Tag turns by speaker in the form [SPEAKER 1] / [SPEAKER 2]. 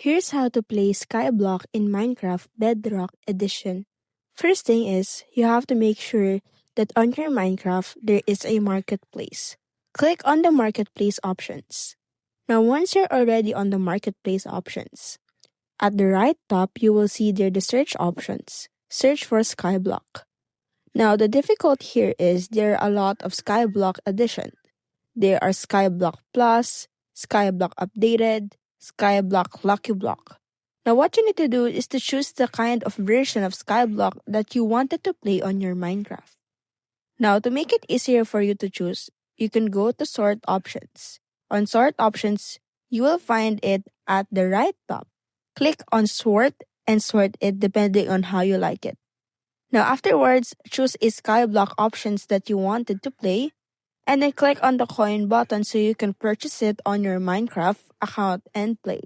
[SPEAKER 1] Here's how to play Skyblock in Minecraft Bedrock Edition. First thing is, you have to make sure that on your Minecraft there is a marketplace. Click on the marketplace options. Now once you're already on the marketplace options, at the right top you will see there the search options. Search for Skyblock. Now the difficult here is there are a lot of Skyblock edition. There are Skyblock Plus, Skyblock Updated, Skyblock Lucky Block. Now what you need to do is to choose the kind of version of Skyblock that you wanted to play on your Minecraft. Now to make it easier for you to choose, you can go to Sort Options. On Sort Options, you will find it at the right top. Click on Sort and sort it depending on how you like it. Now afterwards, choose a Skyblock options that you wanted to play and then click on the coin button so you can purchase it on your Minecraft account and play.